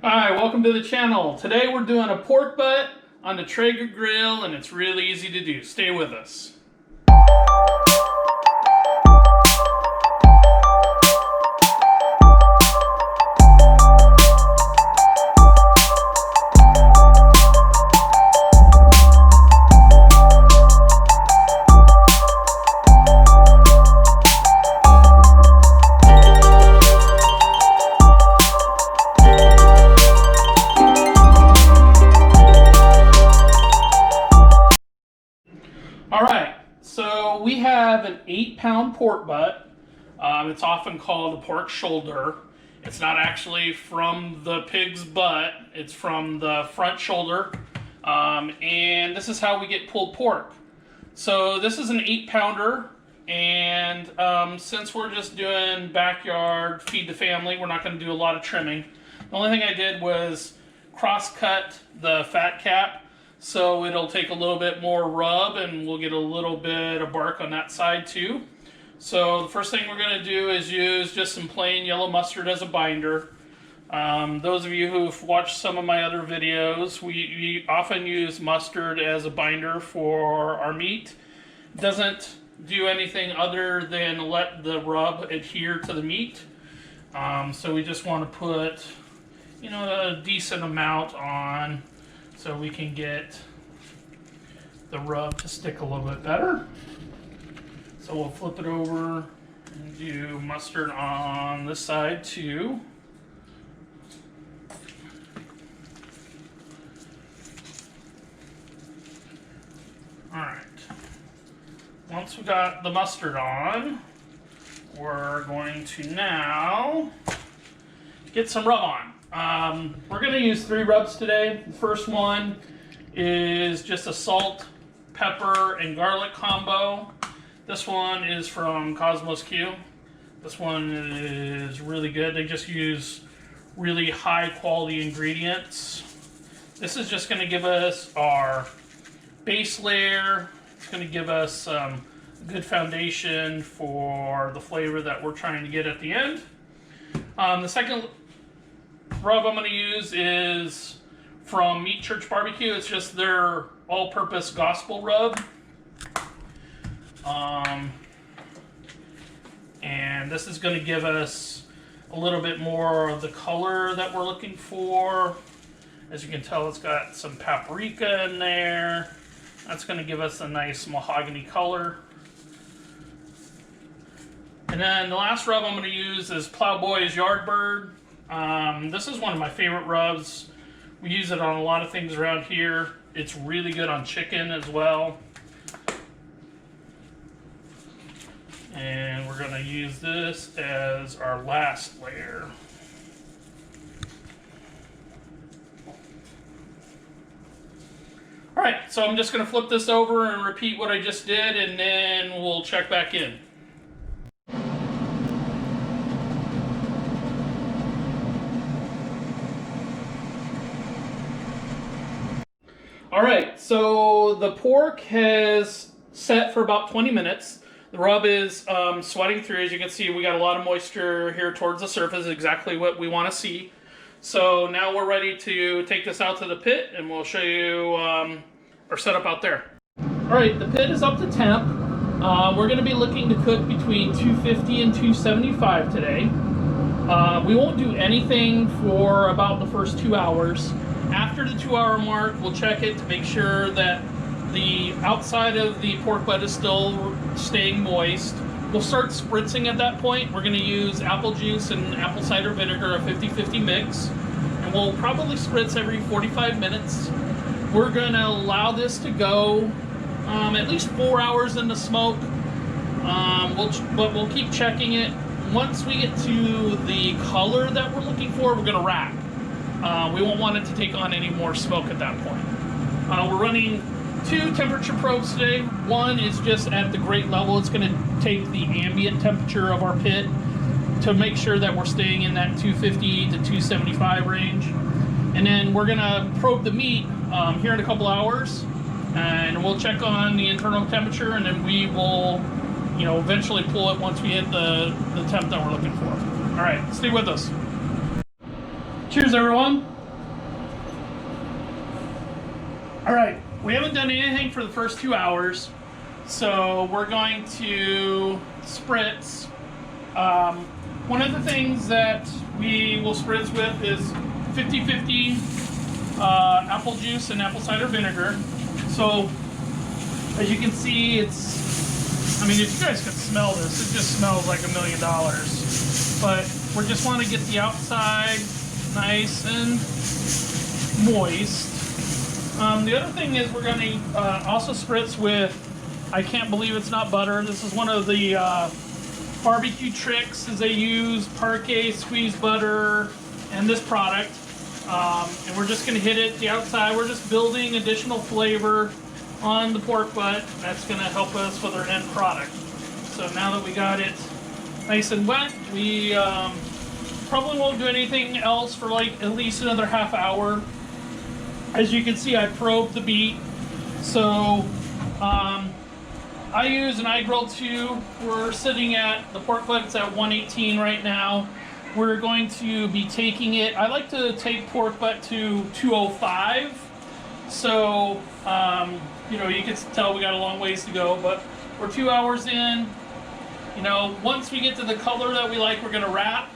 Hi, welcome to the channel. Today we're doing a pork butt on the Traeger grill, and it's really easy to do. Stay with us. Alright, so we have an 8-pound pork butt. It's often called a pork shoulder. It's not actually from the pig's butt, it's from the front shoulder. And this is how we get pulled pork. So this is an 8-pounder, and since we're just doing backyard feed the family, we're not going to do a lot of trimming. The only thing I did was cross-cut the fat cap. So it'll take a little bit more rub and we'll get a little bit of bark on that side too. So the first thing we're going to do is use just some plain yellow mustard as a binder. Those of you who've watched some of my other videos, we often use mustard as a binder for our meat. It doesn't do anything other than let the rub adhere to the meat. So we just want to put, a decent amount on, so we can get the rub to stick a little bit better. So we'll flip it over and do mustard on this side too. Alright, once we got the mustard on, we're going to now get some rub on. We're going to use 3 rubs today. The first one is just a salt, pepper, and garlic combo. This one is from Kosmos Q. This one is really good. They just use really high quality ingredients. This is just going to give us our base layer. It's going to give us a good foundation for the flavor that we're trying to get at the end. The second rub I'm going to use is from Meat Church Barbecue. It's just their all-purpose gospel rub. And this is going to give us a little bit more of the color that we're looking for. As you can tell, it's got some paprika in there. That's going to give us a nice mahogany color. And then the last rub I'm going to use is Plowboy's Yardbird. This is one of my favorite rubs. We use it on a lot of things around here. It's really good on chicken as well. And we're going to use this as our last layer. Alright, so I'm just going to flip this over and repeat what I just did, and then we'll check back in. Alright, so the pork has set for about 20 minutes. The rub is sweating through. As you can see, we got a lot of moisture here towards the surface, exactly what we want to see. So now we're ready to take this out to the pit, and we'll show you our setup out there. Alright, the pit is up to temp. We're going to be looking to cook between 250 and 275 today. We won't do anything for about the first 2 hours. After the 2-hour mark, we'll check it to make sure that the outside of the pork butt is still staying moist. We'll start spritzing at that point. We're going to use apple juice and apple cider vinegar, a 50-50 mix. And we'll probably spritz every 45 minutes. We're going to allow this to go at least 4 hours in the smoke. But we'll keep checking it. Once we get to the color that we're looking for, we're going to wrap. We won't want it to take on any more smoke at that point. We're running 2 temperature probes today. One is just at the grate level. It's going to take the ambient temperature of our pit to make sure that we're staying in that 250 to 275 range. And then we're going to probe the meat here in a couple hours, and we'll check on the internal temperature, and then we will eventually pull it once we hit the temp that we're looking for. All right, stay with us. Cheers, everyone. All right, we haven't done anything for the first 2 hours, so we're going to spritz. One of the things that we will spritz with is 50-50 apple juice and apple cider vinegar. So, as you can see, I mean, if you guys could smell this, it just smells like $1 million. But we just want to get the outside nice and moist. The other thing is we're going to also spritz with, I can't believe it's not butter. This is one of the barbecue tricks, is they use parquet, squeezed butter, and this product. And we're just going to hit it the outside. We're just building additional flavor on the pork butt. That's going to help us with our end product. So now that we got it nice and wet, we probably won't do anything else for like at least another half hour. As you can see, I probed the beet. So I use an iGrill 2. We're sitting at, the pork butt, it's at 118 right now. We're going to be taking it, I like to take pork butt to 205. So, you know, you can tell we got a long ways to go, but we're 2 hours in. You know, once we get to the color that we like, we're gonna wrap.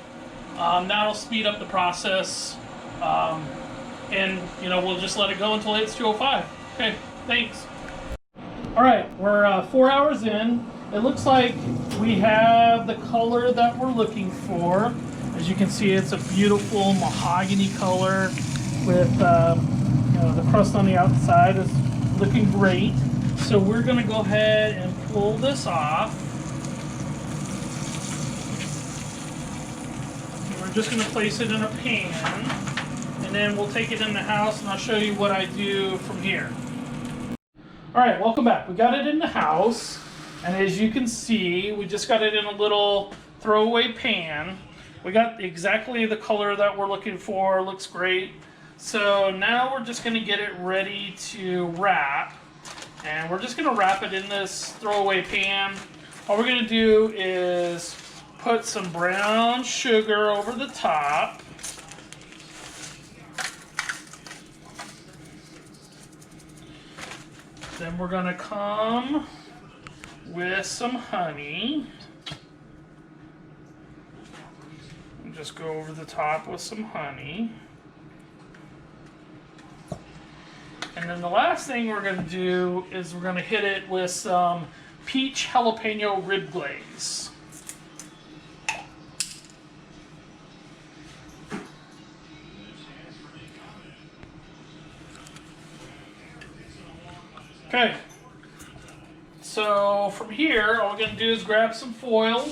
That'll speed up the process. And, you know, we'll just let it go until it's 205. Okay, thanks. All right, we're 4 hours in. It looks like we have the color that we're looking for. As you can see, it's a beautiful mahogany color with you know, the crust on the outside is looking great. So we're gonna go ahead and pull this off. And we're just gonna place it in a pan, and then we'll take it in the house and I'll show you what I do from here. All right, welcome back. We got it in the house, and as you can see, we just got it in a little throwaway pan. We got exactly the color that we're looking for. Looks great. So now we're just gonna get it ready to wrap, and we're just gonna wrap it in this throwaway pan. All we're gonna do is put some brown sugar over the top. Then we're gonna come with some honey. And just go over the top with some honey. And then the last thing we're gonna do is we're gonna hit it with some peach jalapeno rib glaze. Okay, so from here, all we're going to do is grab some foil.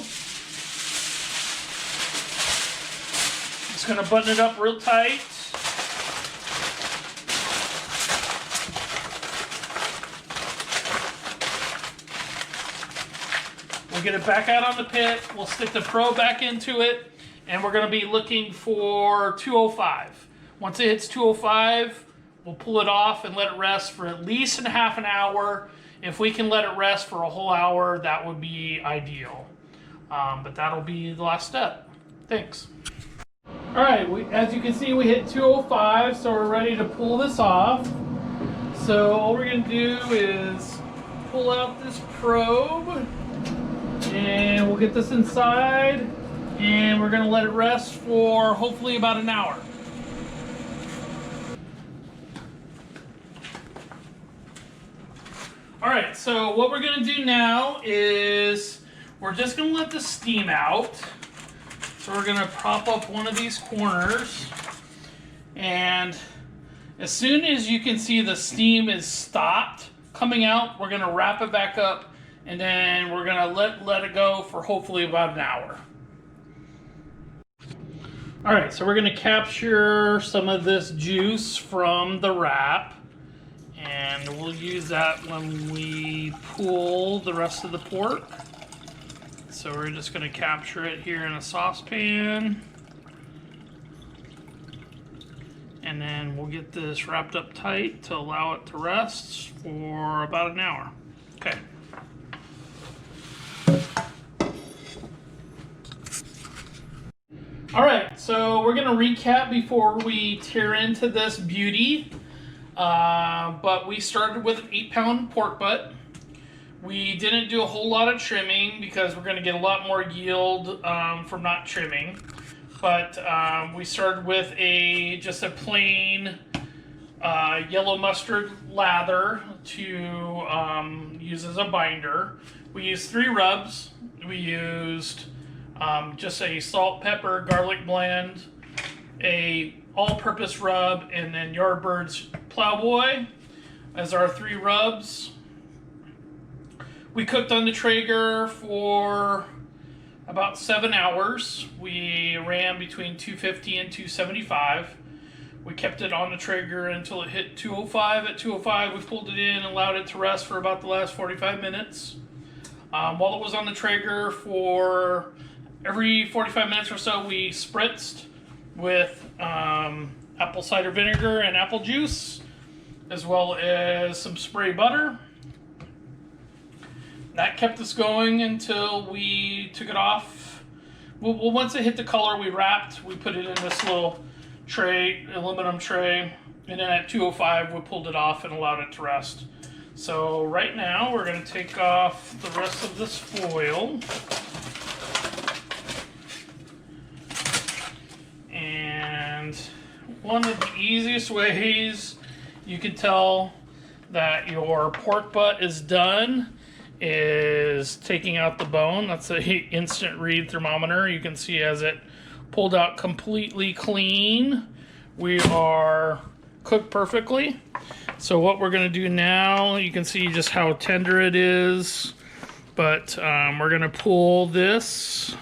Just going to button it up real tight. We'll get it back out on the pit. We'll stick the probe back into it, and we're going to be looking for 205. Once it hits 205, we'll pull it off and let it rest for at least a half an hour. If we can let it rest for a whole hour, that would be ideal. But that'll be the last step. Thanks. All right, as you can see, we hit 205, so we're ready to pull this off. So all we're gonna do is pull out this probe, and we'll get this inside, and we're gonna let it rest for hopefully about an hour. All right, so what we're gonna do now is we're just gonna let the steam out. So we're gonna prop up one of these corners, and as soon as you can see the steam is stopped coming out, we're gonna wrap it back up, and then we're gonna let it go for hopefully about an hour. All right, so we're gonna capture some of this juice from the wrap, and we'll use that when we pull the rest of the pork. So we're just going to capture it here in a saucepan. And then we'll get this wrapped up tight to allow it to rest for about an hour. Okay. All right, so we're going to recap before we tear into this beauty. But we started with an 8-pound pork butt. We didn't do a whole lot of trimming because we're going to get a lot more yield from not trimming. But we started with just a plain yellow mustard lather to use as a binder. We used 3 rubs. We used just a salt, pepper, garlic blend, a all-purpose rub, and then Yardbird's Plowboy as our 3 rubs. We cooked on the Traeger for about 7 hours. We ran between 250 and 275. We kept it on the Traeger until it hit 205. At 205, we pulled it in and allowed it to rest for about the last 45 minutes. While it was on the Traeger, for every 45 minutes or so, we spritzed with apple cider vinegar and apple juice, as well as some spray butter. That kept us going until we took it off. Well, once it hit the color, we wrapped. We put it in this little tray, aluminum tray, and then at 205, we pulled it off and allowed it to rest. So right now, we're going to take off the rest of this foil. And one of the easiest ways you can tell that your pork butt is done is taking out the bone. That's an instant read thermometer. You can see as it pulled out completely clean, we are cooked perfectly. So what we're going to do now, you can see just how tender it is, but we're going to pull this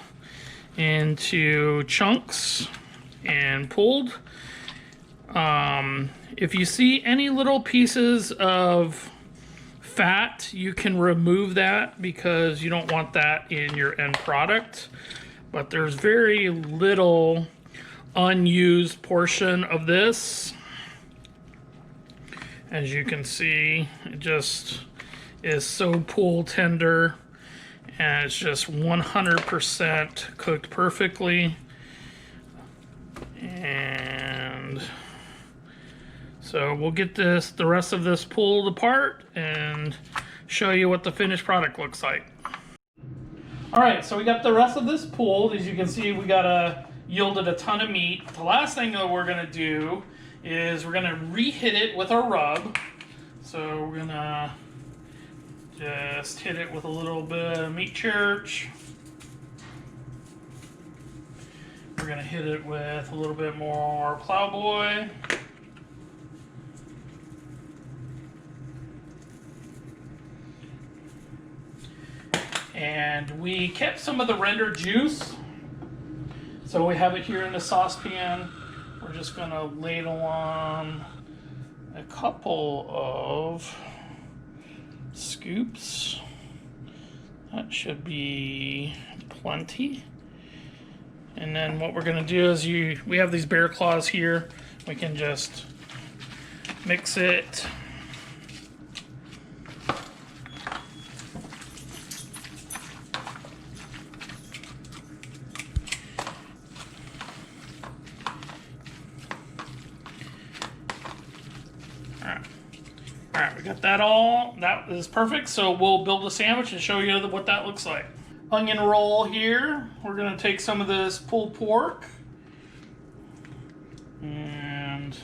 into chunks and pulled. If you see any little pieces of fat, you can remove that because you don't want that in your end product. But there's very little unused portion of this. As you can see, it just is so pull tender, and it's just 100% cooked perfectly. And so we'll get the rest of this pulled apart and show you what the finished product looks like. All right, so we got the rest of this pulled. As you can see, we yielded a ton of meat. The last thing that we're gonna do is we're gonna re-hit it with our rub. So we're gonna just hit it with a little bit of meat church. We're gonna hit it with a little bit more Plowboy. And we kept some of the rendered juice. So we have it here in the saucepan. We're just gonna ladle on a couple of scoops. That should be plenty. And then what we're gonna do is we have these bear claws here. We can just mix it. All right, we got that all. That is perfect. So we'll build a sandwich and show you what that looks like. Onion roll here. We're gonna take some of this pulled pork and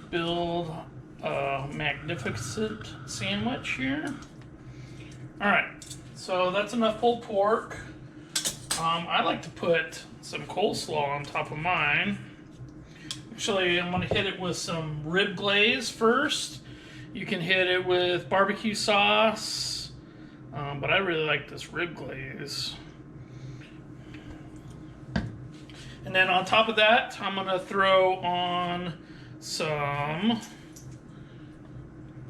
build a magnificent sandwich here. All right, so that's enough pulled pork. I like to put some coleslaw on top of mine. Actually, I'm gonna hit it with some rib glaze first. You can hit it with barbecue sauce, but I really like this rib glaze. And then on top of that, I'm gonna throw on some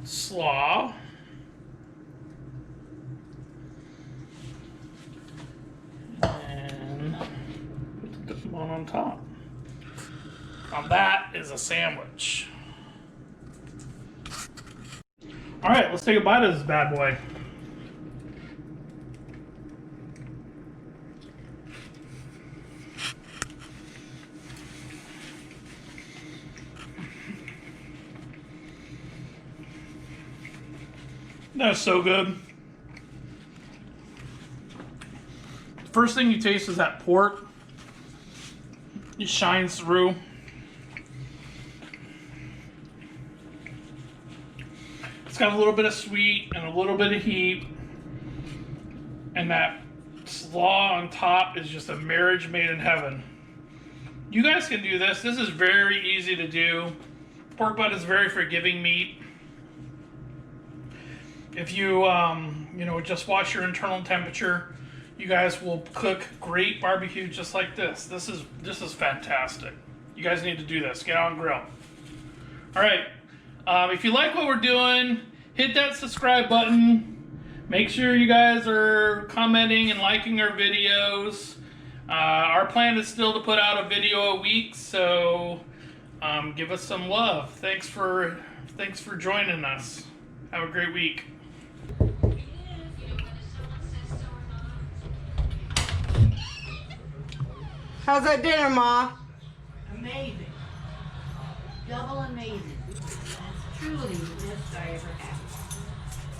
slaw. And put the bone on top. Now that is a sandwich. All right, let's take a bite of this bad boy. That's so good. First thing you taste is that pork. It shines through. It's got a little bit of sweet and a little bit of heat. And that slaw on top is just a marriage made in heaven. You guys can do this. This is very easy to do. Pork butt is very forgiving meat. If you, just watch your internal temperature, you guys will cook great barbecue just like this. This is fantastic. You guys need to do this. Get out and grill. All right. If you like what we're doing, hit that subscribe button. Make sure you guys are commenting and liking our videos. Our plan is still to put out a video a week, so give us some love. Thanks for joining us. Have a great week. How's that dinner, Ma? Amazing. Double amazing. That's truly the best I ever had.